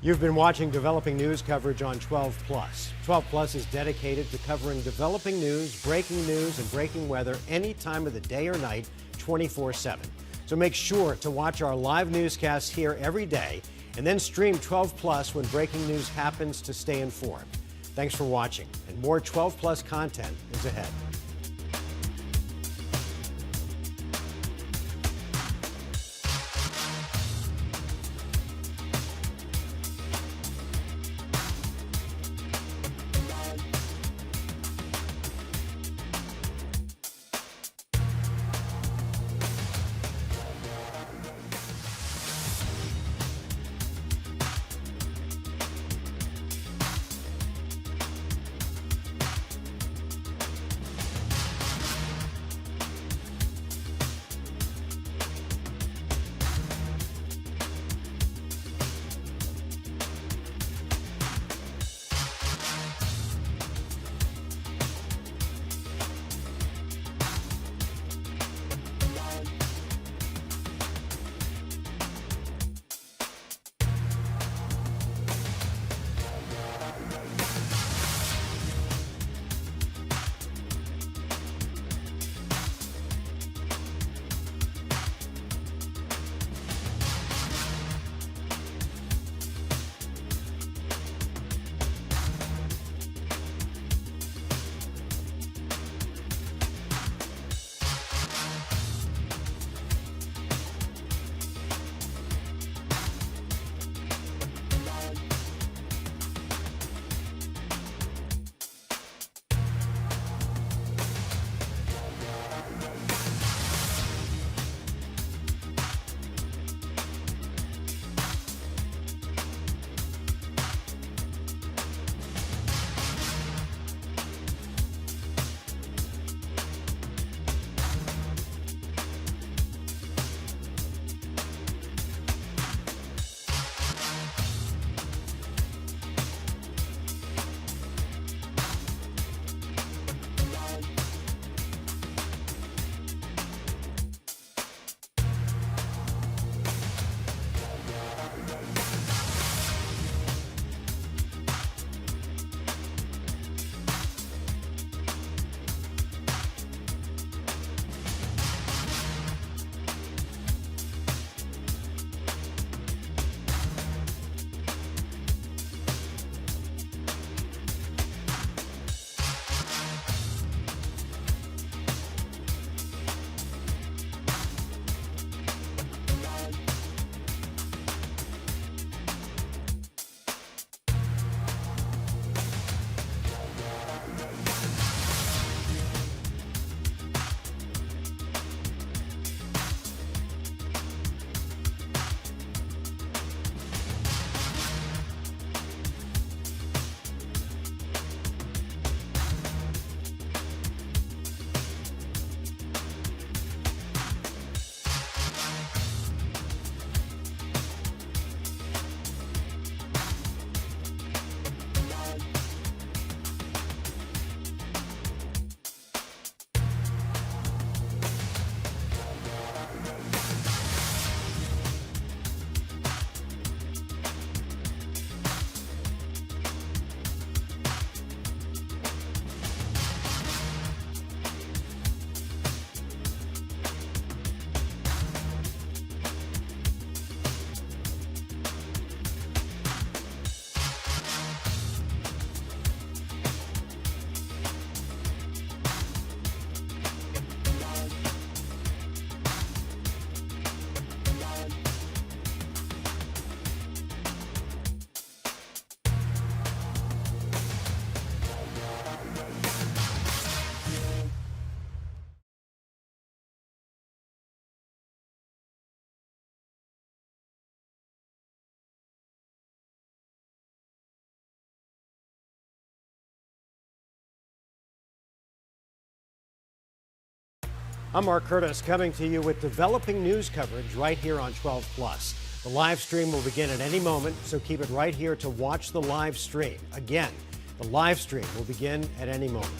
You've been watching developing news coverage on 12 Plus. 12 Plus is dedicated to covering developing news, and breaking weather any time of the day or night, 24/7. So make sure to watch our live newscasts here every day and then stream 12 Plus when breaking news happens to stay informed. Thanks for watching, and more 12 Plus content is ahead. I'm Mark Curtis, coming to you with developing news coverage right here on 12 Plus. The live stream will begin at any moment, so keep it right here to watch the live stream. Again, the live stream will begin at any moment.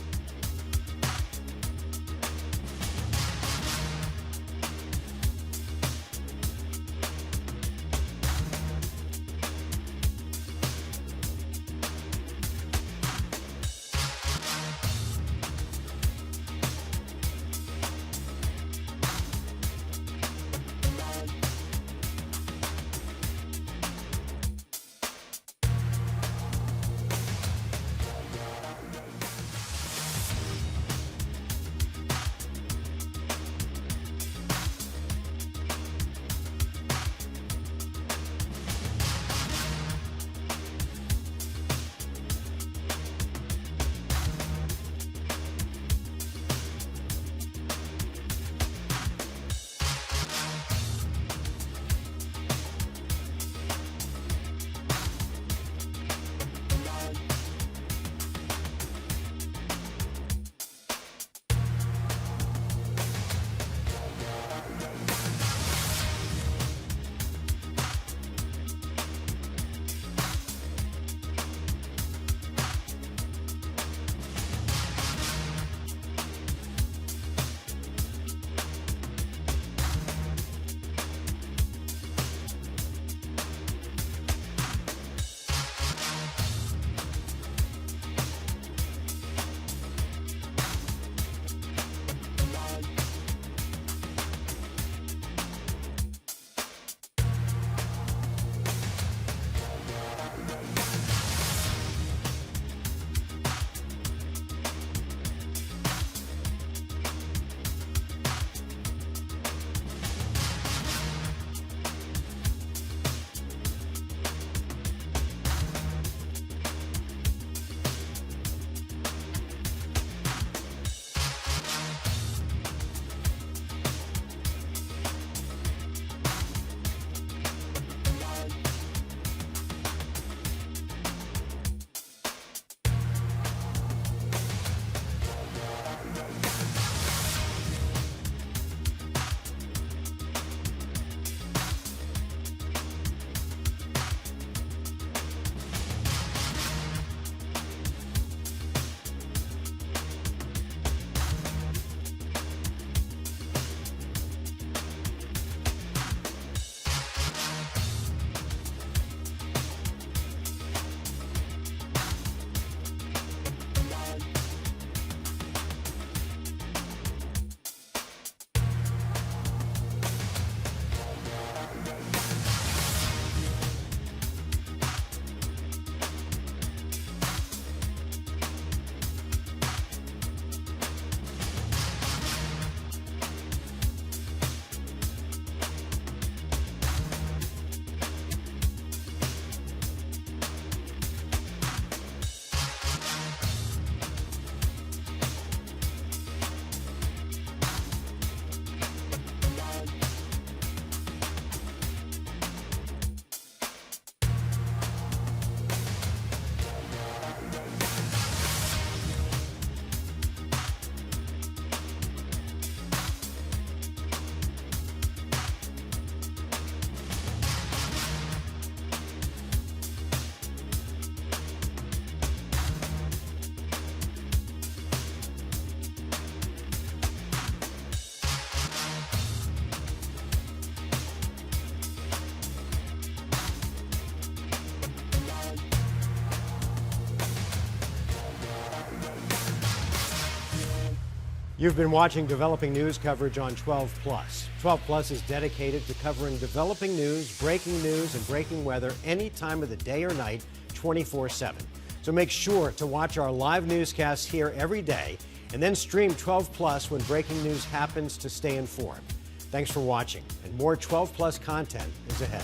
You've been watching developing news coverage on 12 Plus. 12 Plus is dedicated to covering developing news, and breaking weather any time of the day or night, 24/7. So make sure to watch our live newscasts here every day and then stream 12 Plus when breaking news happens to stay informed. Thanks for watching, and more 12 Plus content is ahead.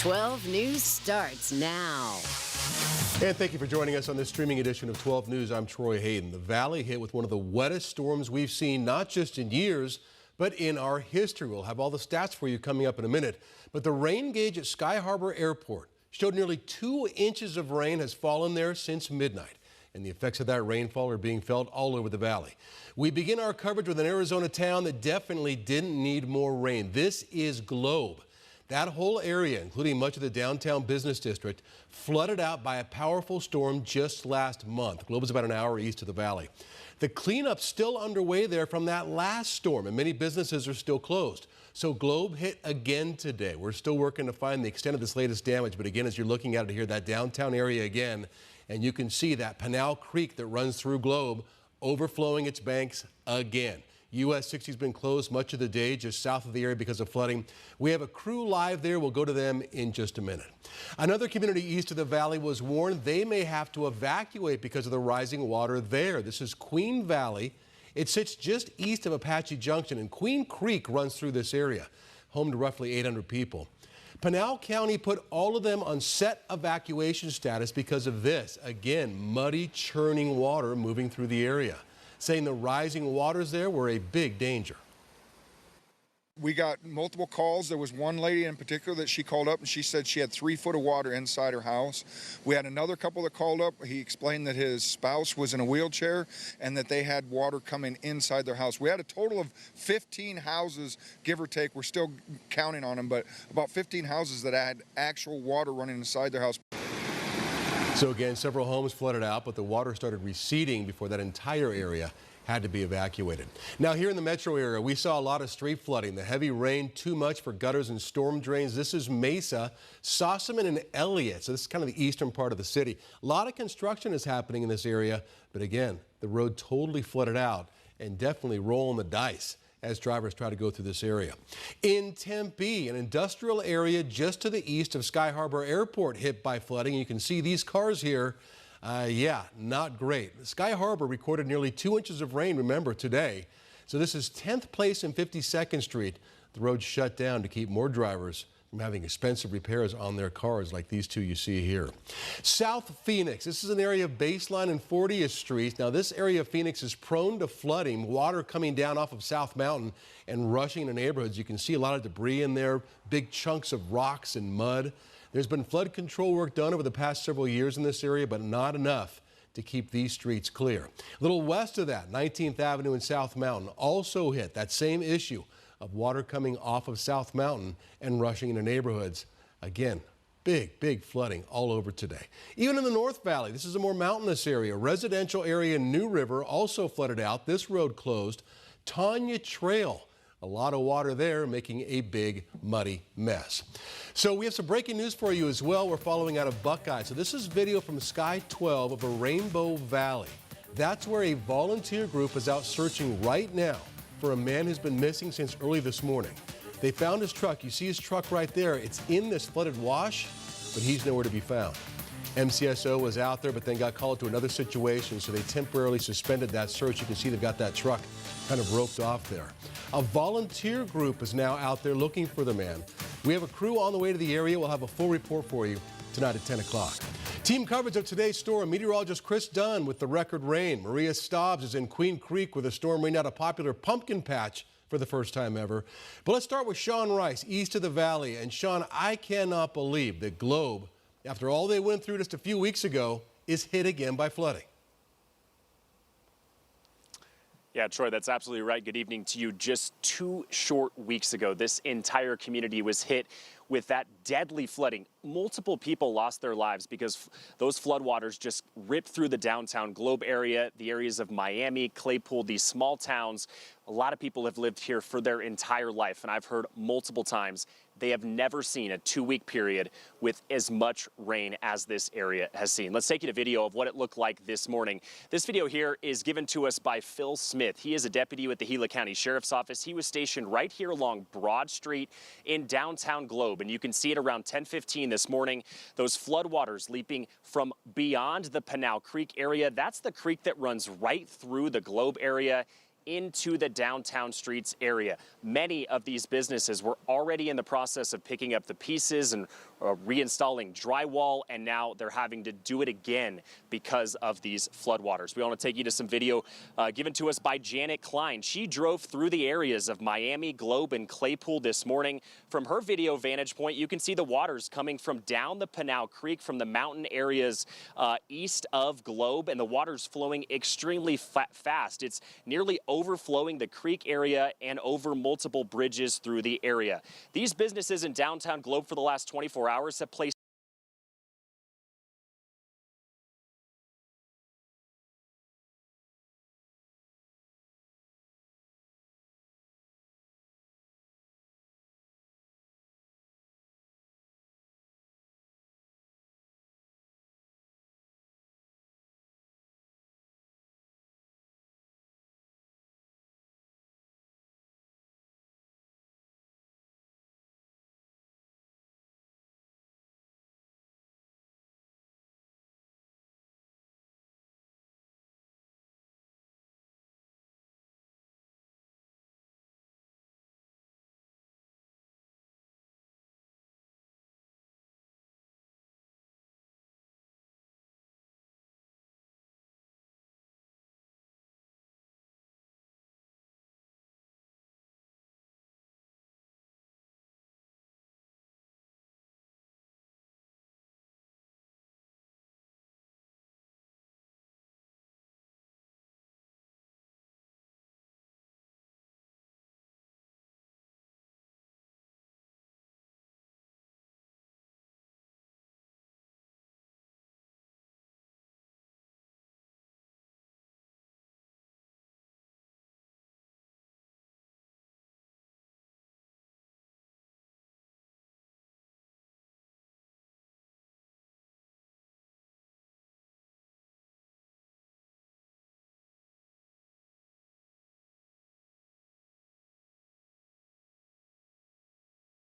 Twelve News starts now. And thank you for joining us on this streaming edition of 12 News. I'm Troy Hayden. The Valley hit with one of the wettest storms we've seen, not just in years, but in our history. We'll have all the stats for you coming up in a minute. But the rain gauge at Sky Harbor Airport showed nearly 2 inches of rain has fallen there since midnight. And the effects of that rainfall are being felt all over the valley. We begin our coverage with an Arizona town that definitely didn't need more rain. This is Globe. That whole area, including much of the downtown business district, flooded out by a powerful storm just last month. Globe is about an hour east of the valley. The cleanup's still underway there from that last storm, and many businesses are still closed. So Globe hit again today. We're still working to find the extent of this latest damage, but again, as you're looking at it here, that downtown area again, and you can see that Pinal Creek that runs through Globe overflowing its banks again. US 60 has been closed much of the day just south of the area because of flooding. We have a crew live there. We'll go to them in just a minute. Another community east of the valley was warned they may have to evacuate because of the rising water there. This is Queen Valley. It sits just east of Apache Junction, and Queen Creek runs through this area, home to roughly 800 people. Pinal County put all of them on set evacuation status because of this. Again, muddy, churning water moving through the area, saying the rising waters there were a big danger. We got multiple calls. There was one lady in particular that she called up and she said she had 3 foot of water inside her house. We had another couple that called up. He explained that his spouse was in a wheelchair and that they had water coming inside their house. We had a total of 15 houses, give or take. We're still counting on them, but about 15 houses that had actual water running inside their house. So again, several homes flooded out, but the water started receding before that entire area had to be evacuated. Now here in the metro area, we saw a lot of street flooding. The heavy rain, too much for gutters and storm drains. This is Mesa, Sossaman, and Elliott. So this is kind of the eastern part of the city. A lot of construction is happening in this area, but again, the road totally flooded out and definitely rolling the dice as drivers try to go through this area. In Tempe, an industrial area just to the east of Sky Harbor Airport hit by flooding. You can see these cars here. Yeah, not great. Sky Harbor recorded nearly 2 inches of rain, remember, today. So this is 10th Place and 52nd Street. The road shut down to keep more drivers from having expensive repairs on their cars like these two you see here. South Phoenix, this is an area of Baseline and 40th Street. Now this area of Phoenix is prone to flooding, water coming down off of South Mountain and rushing into neighborhoods. You can see a lot of debris in there, big chunks of rocks and mud. There's been flood control work done over the past several years in this area, but not enough to keep these streets clear. A little west of that, 19th Avenue and South Mountain also hit that same issue of water coming off of South Mountain and rushing into neighborhoods. Again, big flooding all over today. Even in the North Valley, this is a more mountainous area. Residential area in New River also flooded out. This road closed. Tanya Trail. A lot of water there, making a big, muddy mess. So we have some breaking news for you as well. We're following out of Buckeye. So this is video from Sky 12 of a Rainbow Valley. That's where a volunteer group is out searching right now for a man who's been missing since early this morning. They found his truck. You see his truck right there. It's in this flooded wash, but he's nowhere to be found. MCSO was out there, but then got called to another situation, so they temporarily suspended that search. You can see they've got that truck kind of roped off there. A volunteer group is now out there looking for the man. We have a crew on the way to the area. We'll have a full report for you tonight at 10 o'clock. Team coverage of today's storm. Meteorologist Chris Dunn with the record rain. Maria Stobbs is in Queen Creek with a storm rained out a popular pumpkin patch for the first time ever. But let's start with Sean Rice, east of the valley. And Sean, I cannot believe that Globe, after all they went through just a few weeks ago, is hit again by flooding. Yeah, Troy, that's absolutely right. Good evening to you. Just 2 short weeks ago, this entire community was hit with that deadly flooding. Multiple people lost their lives because those floodwaters just ripped through the downtown Globe area, the areas of Miami, Claypool, these small towns. A lot of people have lived here for their entire life, and I've heard multiple times they have never seen a 2-week period with as much rain as this area has seen. Let's take you to video of what it looked like this morning. This video here is given to us by Phil Smith. He is a deputy with the Gila County Sheriff's Office. He was stationed right here along Broad Street in downtown Globe, and you can see it around 10:15 this morning. Those floodwaters leaping from beyond the Pinal Creek area. That's the creek that runs right through the Globe area into the downtown streets area. Many of these businesses were already in the process of picking up the pieces and reinstalling drywall, and now they're having to do it again because of these floodwaters. We want to take you to some video given to us by Janet Klein. She drove through the areas of Miami, Globe, and Claypool this morning. From her video vantage point, you can see the waters coming from down the Pinal Creek from the mountain areas east of Globe, and the water's flowing extremely fast. It's nearly overflowing the creek area and over multiple bridges through the area. These businesses in downtown Globe for the last 24 hours have placed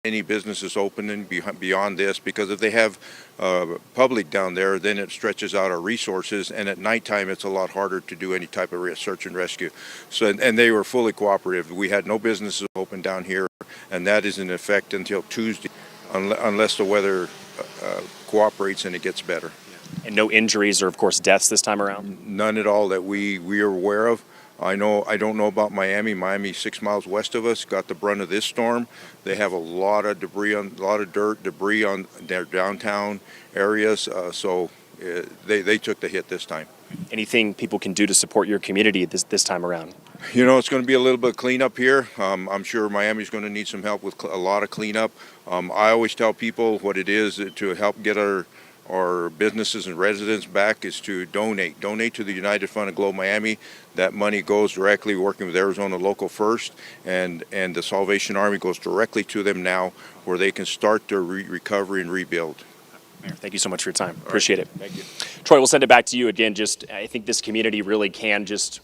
any businesses opening beyond this, because if they have public down there, then it stretches out our resources, and at nighttime it's a lot harder to do any type of search and rescue. So, and they were fully cooperative. We had no businesses open down here, and that is in effect until Tuesday, unless the weather cooperates and it gets better. And no injuries or, of course, deaths this time around? None at all that we are aware of. I don't know about Miami. Miami, 6 miles west of us, got the brunt of this storm. They have a lot of debris, a lot of dirt, debris on their downtown areas. So they took the hit this time. Anything people can do to support your community this time around? You know, it's going to be a little bit of cleanup here. I'm sure Miami's going to need some help with a lot of cleanup. I always tell people what it is to help get our businesses and residents back is to donate to the United Fund of Globe Miami. That money goes directly, working with Arizona Local First, and the Salvation Army goes directly to them now, where they can start their recovery and rebuild. Mayor, thank you so much for your time. Appreciate it. Thank you. Troy, we'll send it back to you again. I think this community really can just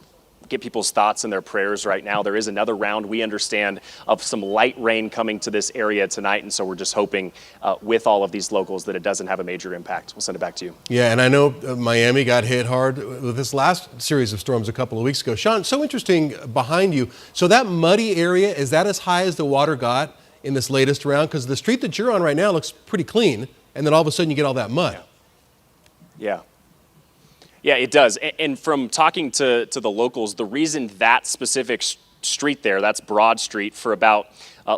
get people's thoughts and their prayers right now. There is another round, we understand, of some light rain coming to this area tonight, and so we're just hoping with all of these locals that it doesn't have a major impact. We'll send it back to you. Yeah, and I know Miami got hit hard with this last series of storms a couple of weeks ago. Sean, so interesting behind you. So that muddy area, is that as high as the water got in this latest round? Because the street that you're on right now looks pretty clean, and then all of a sudden you get all that mud. Yeah. Yeah, it does. And from talking to the locals, the reason that specific street there, that's Broad Street, for about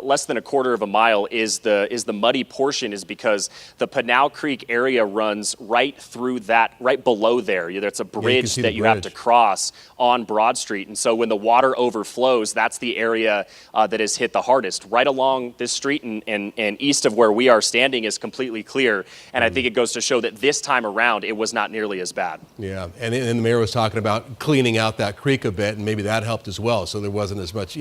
less than a quarter of a mile is the muddy portion, is because the Pinal Creek area runs right through that, right below there. That's a bridge that you have to cross on Broad Street. And so when the water overflows, that's the area that is hit the hardest. Right along this street and east of where we are standing is completely clear. And I think it goes to show that this time around, it was not nearly as bad. Yeah, and the mayor was talking about cleaning out that creek a bit, and maybe that helped as well. So there wasn't as much,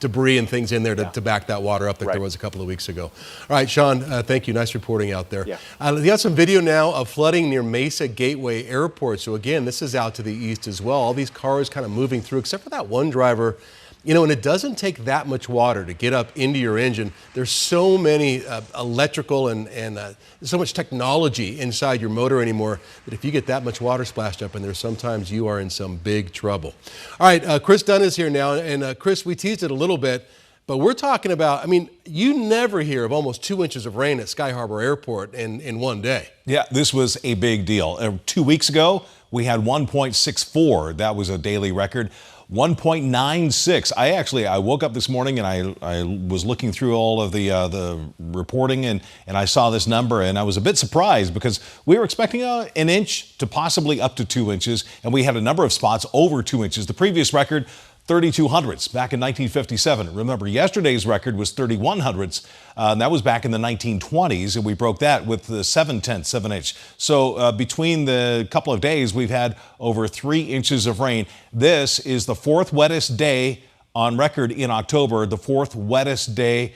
debris and things in there to back that water up like there was a couple of weeks ago. All right, Sean, thank you. Nice reporting out there. Yeah. You got some video now of flooding near Mesa Gateway Airport. So again, this is out to the east as well. All these cars kind of moving through, except for that one driver. And it doesn't take that much water to get up into your engine. There's so many electrical and so much technology inside your motor anymore that if you get that much water splashed up in there, sometimes you are in some big trouble. All right, Chris Dunn is here now. And Chris, we teased it a little bit, but we're talking about, you never hear of almost 2 inches of rain at Sky Harbor Airport in one day. Yeah, this was a big deal. 2 weeks ago, we had 1.64. That was a daily record. 1.96. I woke up this morning and I was looking through all of the reporting and I saw this number and I was a bit surprised because we were expecting an inch to possibly up to 2 inches, and we had a number of spots over 2 inches. The previous record, 32 hundredths back in 1957. Remember, yesterday's record was 31 hundredths. And that was back in the 1920s, and we broke that with the 7/10 of an inch. So between the couple of days, we've had over 3 inches of rain. This is the fourth wettest day on record in October, the fourth wettest day,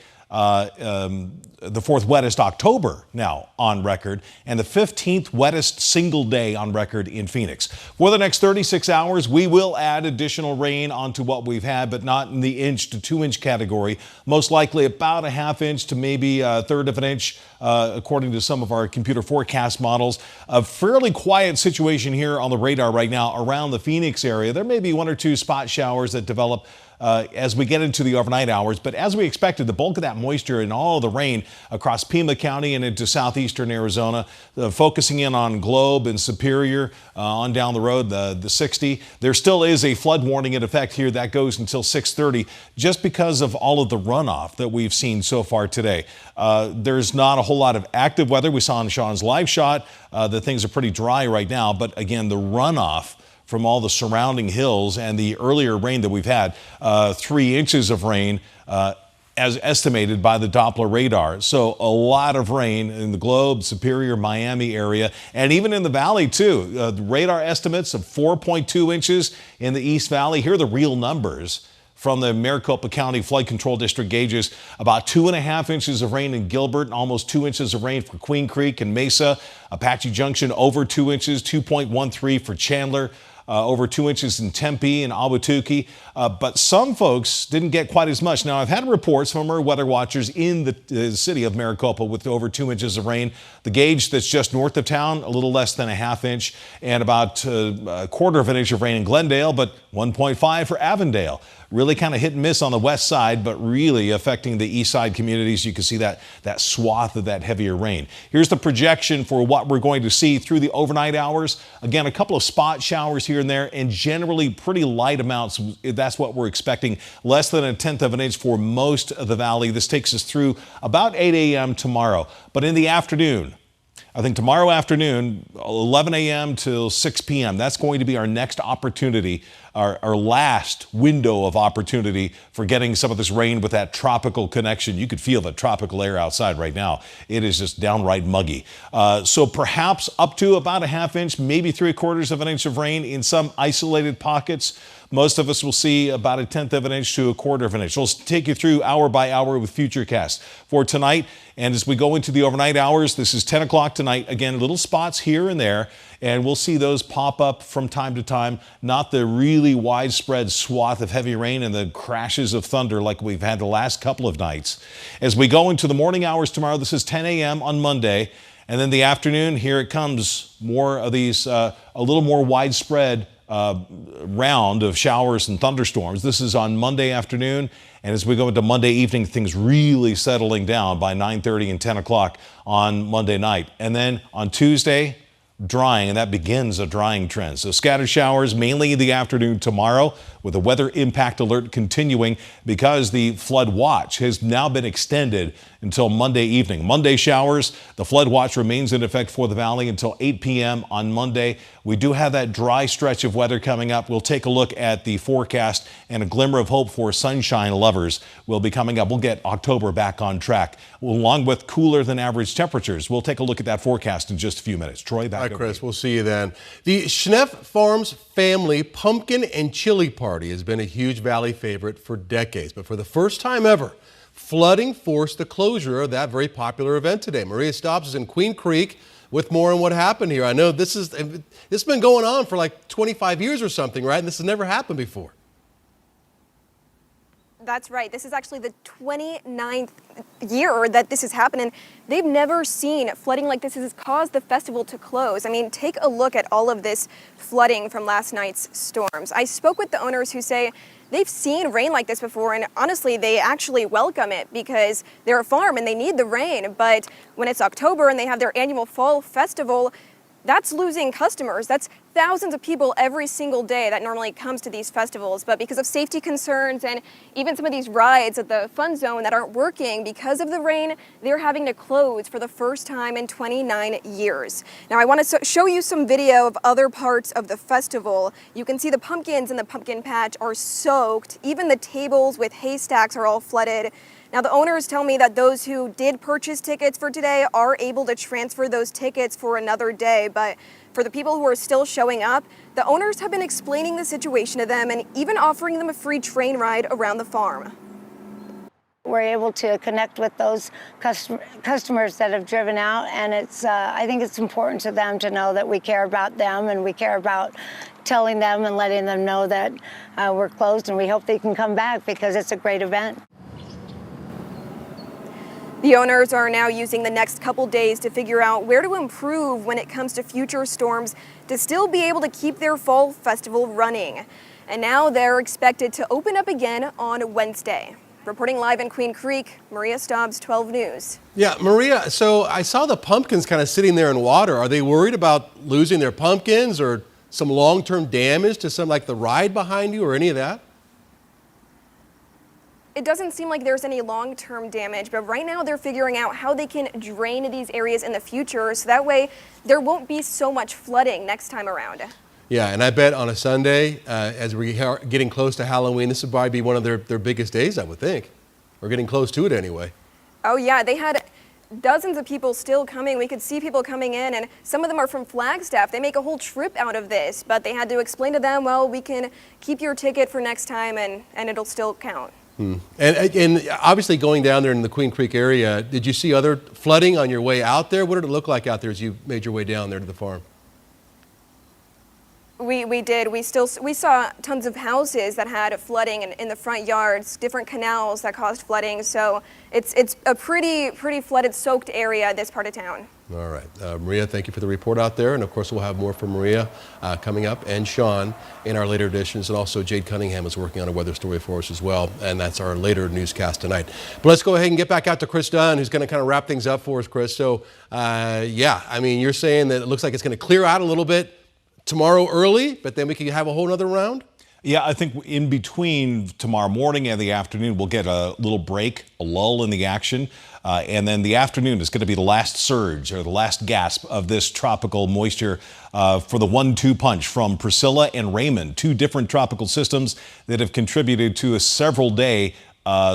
the fourth wettest October now on record, and the 15th wettest single day on record in Phoenix. For the next 36 hours, we will add additional rain onto what we've had, but not in the inch to 2 inch category. Most likely about a half inch to maybe a third of an inch, according to some of our computer forecast models. A fairly quiet situation here on the radar right now around the Phoenix area. There may be 1 or 2 spot showers that develop as we get into the overnight hours. But as we expected, the bulk of that moisture and all of the rain across Pima County and into southeastern Arizona, focusing in on Globe and Superior on down the road, the 60. There still is a flood warning in effect here that goes until 6:30 just because of all of the runoff that we've seen so far today. There's not a whole lot of active weather. We saw in Sean's live shot that things are pretty dry right now. But again, the runoff from all the surrounding hills and the earlier rain that we've had, 3 inches of rain as estimated by the Doppler radar. So a lot of rain in the Globe, Superior, Miami area, and even in the valley too. The radar estimates of 4.2 inches in the East Valley. Here are the real numbers from the Maricopa County Flood Control District gauges. About 2.5 inches of rain in Gilbert and almost 2 inches of rain for Queen Creek and Mesa. Apache Junction over 2 inches, 2.13 for Chandler. over 2 inches in Tempe and Ahwatukee, but some folks didn't get quite as much. Now, I've had reports from our weather watchers in the city of Maricopa with over 2 inches of rain. The gauge that's just north of town, a little less than a ½ inch, and about a quarter of an inch of rain in Glendale, but 1.5 for Avondale. Really kind of hit and miss on the west side, but really affecting the east side communities. You can see that swath of that heavier rain. Here's the projection for what we're going to see through the overnight hours. Again, a couple of spot showers here and there, and generally pretty light amounts. That's what we're expecting. Less than 1/10 of an inch for most of the valley. This takes us through about 8 a.m. tomorrow. But in the afternoon, I think tomorrow afternoon, 11 a.m. till 6 p.m., that's going to be our next opportunity, our last window of opportunity for getting some of this rain with that tropical connection. You could feel the tropical air outside right now. It is just downright muggy. So perhaps up to about a ½ inch, maybe 3/4 of an inch of rain in some isolated pockets. Most of us will see about 1/10 of an inch to 1/4 of an inch. We'll take you through hour by hour with Futurecast for tonight. And as we go into the overnight hours, this is 10 o'clock tonight. Again, little spots here and there, and we'll see those pop up from time to time. Not the really widespread swath of heavy rain and the crashes of thunder like we've had the last couple of nights. As we go into the morning hours tomorrow, this is 10 a.m. on Monday. And then the afternoon, here it comes. More of these, a little more widespread round of showers and thunderstorms. This is on Monday afternoon, and as we go into Monday evening, things really settling down by 9:30 and 10 o'clock on Monday night. And then on Tuesday, drying, and that begins a drying trend. So scattered showers mainly in the afternoon tomorrow, with a weather impact alert continuing because the flood watch has now been extended until Monday evening. Monday showers, the flood watch remains in effect for the valley until 8 p.m. on Monday. We do have that dry stretch of weather coming up. We'll take a look at the forecast, and a glimmer of hope for sunshine lovers will be coming up. We'll get October back on track, along with cooler than average temperatures. We'll take a look at that forecast in just a few minutes. Troy, back Hi, over to Chris. you. We'll see you then. The Schneff Farms family pumpkin and chili party has been a huge Valley favorite for decades, but for the first time ever, flooding forced the closure of that very popular event today. Maria Stobbs is in Queen Creek with more on what happened here. I know this has been going on for like 25 years or something, right? And this has never happened before. That's right. This is actually the 29th year that this has happened, and they've never seen flooding like this has caused the festival to close. I mean, take a look at all of this flooding from last night's storms. I spoke with the owners who say they've seen rain like this before, and honestly, they actually welcome it because they're a farm and they need the rain. But when it's October and they have their annual fall festival, that's losing customers. That's thousands of people every single day that normally comes to these festivals. But because of safety concerns and even some of these rides at the fun zone that aren't working because of the rain, they're having to close for the first time in 29 years. Now, I want to show you some video of other parts of the festival. You can see the pumpkins in the pumpkin patch are soaked. Even the tables with haystacks are all flooded. Now, the owners tell me that those who did purchase tickets for today are able to transfer those tickets for another day. But for the people who are still showing up, the owners have been explaining the situation to them and even offering them a free train ride around the farm. We're able to connect with those customers that have driven out, and I think it's important to them to know that we care about them and we care about telling them and letting them know that we're closed, and we hope they can come back because it's a great event. The owners are now using the next couple days to figure out where to improve when it comes to future storms to still be able to keep their fall festival running. And now they're expected to open up again on Wednesday. Reporting live in Queen Creek, Maria Stobbs, 12 News. Yeah, Maria, so I saw the pumpkins kind of sitting there in water. Are they worried about losing their pumpkins or some long-term damage to some, like the ride behind you or any of that? It doesn't seem like there's any long-term damage, but right now they're figuring out how they can drain these areas in the future so that way there won't be so much flooding next time around. Yeah, and I bet on a Sunday, as we're getting close to Halloween, this would probably be one of their biggest days, I would think. We're getting close to it anyway. Oh yeah, they had dozens of people still coming. We could see people coming in, and some of them are from Flagstaff. They make a whole trip out of this, but they had to explain to them, well, we can keep your ticket for next time and it'll still count. And obviously going down there in the Queen Creek area, did you see other flooding on your way out there? What did it look like out there as you made your way down there to the farm? We did. We saw tons of houses that had flooding in the front yards, different canals that caused flooding. So it's a pretty flooded, soaked area, this part of town. All right. Maria, thank you for the report out there. And of course, we'll have more from Maria coming up, and Sean in our later editions. And also Jade Cunningham is working on a weather story for us as well. And that's our later newscast tonight. But let's go ahead and get back out to Chris Dunn, who's going to kind of wrap things up for us, Chris. So, yeah, I mean, you're saying that it looks like it's going to clear out a little bit tomorrow early, but then we can have a whole other round? Yeah, I think in between tomorrow morning and the afternoon, we'll get a little break, a lull in the action. And then the afternoon is going to be the last surge or the last gasp of this tropical moisture for the 1-2 punch from Priscilla and Raymond, two different tropical systems that have contributed to a several-day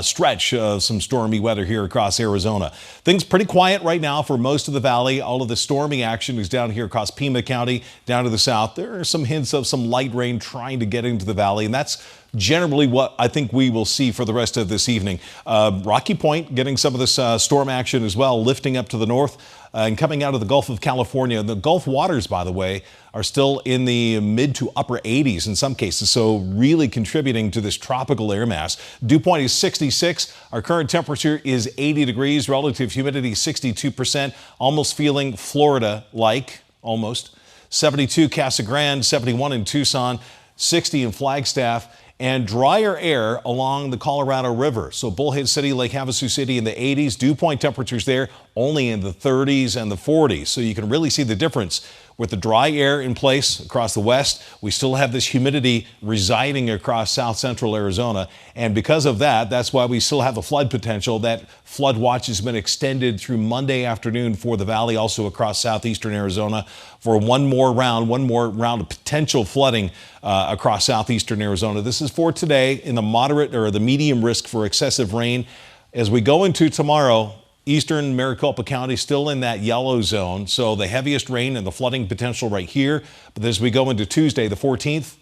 stretch of some stormy weather here across Arizona. Things pretty quiet right now for most of the valley. All of the stormy action is down here across Pima County, down to the south. There are some hints of some light rain trying to get into the valley, and that's generally what I think we will see for the rest of this evening. Rocky Point getting some of this storm action as well, lifting up to the north and coming out of the Gulf of California. The Gulf waters, by the way, are still in the mid to upper 80s in some cases, so really contributing to this tropical air mass. Dew point is 66. Our current temperature is 80 degrees, relative humidity 62%, almost feeling Florida-like, almost. 72 Casa Grande, 71 in Tucson, 60 in Flagstaff, and drier air along the Colorado River. So Bullhead City, Lake Havasu City in the 80s. Dew point temperatures there only in the 30s and the 40s. So you can really see the difference with the dry air in place across the west. We still have this humidity residing across south central Arizona. And because of that, that's why we still have a flood potential. That flood watch has been extended through Monday afternoon for the valley, also across southeastern Arizona, for one more round of potential flooding across southeastern Arizona. This is for today in the moderate or the medium risk for excessive rain. As we go into tomorrow, eastern Maricopa County still in that yellow zone. So the heaviest rain and the flooding potential right here. But as we go into Tuesday, the 14th,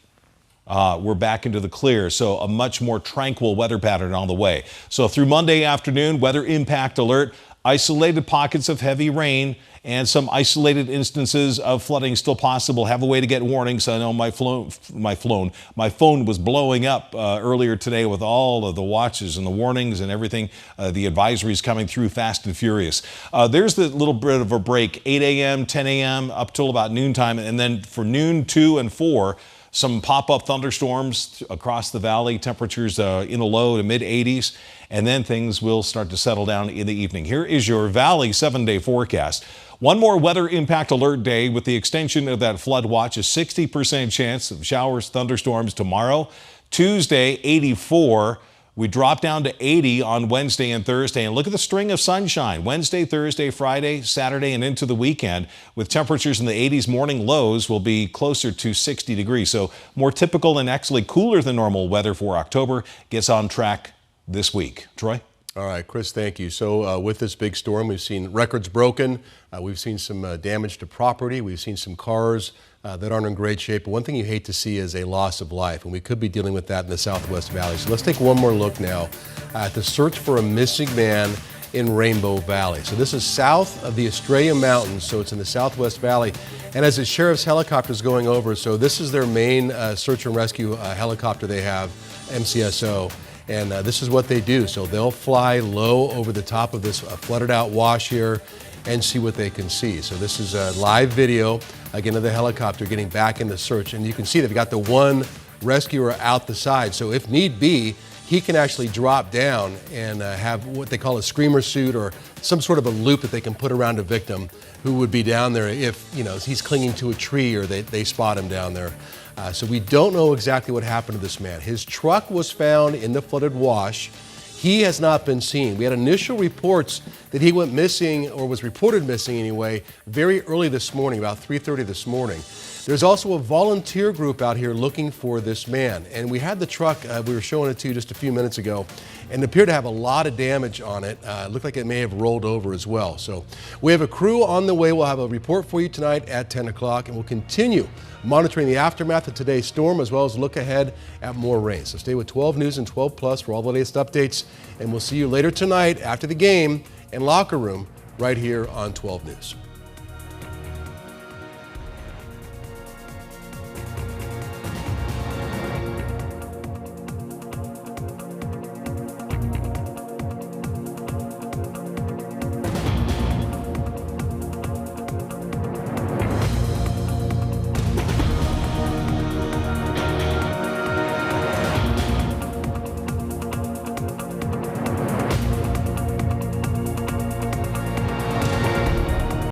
we're back into the clear. So a much more tranquil weather pattern on the way. So through Monday afternoon, weather impact alert, isolated pockets of heavy rain and some isolated instances of flooding still possible. Have a way to get warnings. I know my phone was blowing up earlier today with all of the watches and the warnings and everything. The advisories coming through fast and furious. There's the little bit of a break, 8 a.m., 10 a.m. up till about noontime. And then for noon, 2 and 4, some pop-up thunderstorms across the valley, temperatures in the low to mid 80s, and then things will start to settle down in the evening. Here is your valley 7-day forecast. One more weather impact alert day with the extension of that flood watch, a 60% chance of showers, thunderstorms tomorrow. Tuesday, 84. We drop down to 80 on Wednesday and Thursday. And look at the string of sunshine. Wednesday, Thursday, Friday, Saturday, and into the weekend with temperatures in the 80s. Morning lows will be closer to 60 degrees. So more typical and actually cooler than normal weather for October gets on track this week. Troy? All right, Chris, thank you. So with this big storm, we've seen records broken. We've seen some damage to property. We've seen some cars that aren't in great shape. But one thing you hate to see is a loss of life, and we could be dealing with that in the Southwest Valley. So let's take one more look now at the search for a missing man in Rainbow Valley. So this is south of the Estrella Mountains, so it's in the Southwest Valley. And as the sheriff's helicopter is going over, so this is their main search and rescue helicopter they have, MCSO. And this is what they do. So they'll fly low over the top of this flooded out wash here and see what they can see. So this is a live video, again, of the helicopter getting back in the search. And you can see they've got the one rescuer out the side. So if need be, he can actually drop down and have what they call a screamer suit or some sort of a loop that they can put around a victim who would be down there if, you know, he's clinging to a tree or they spot him down there. So we don't know exactly what happened to this man. His truck was found in the flooded wash. He has not been seen. We had initial reports that he went missing, or was reported missing anyway, very early this morning, about 3:30 this morning. There's also a volunteer group out here looking for this man. And we had the truck, we were showing it to you just a few minutes ago, and it appeared to have a lot of damage on it. It looked like it may have rolled over as well. So we have a crew on the way. We'll have a report for you tonight at 10 o'clock, and we'll continue monitoring the aftermath of today's storm, as well as look ahead at more rain. So stay with 12 News and 12 Plus for all the latest updates, and we'll see you later tonight after the game and locker room right here on 12 News.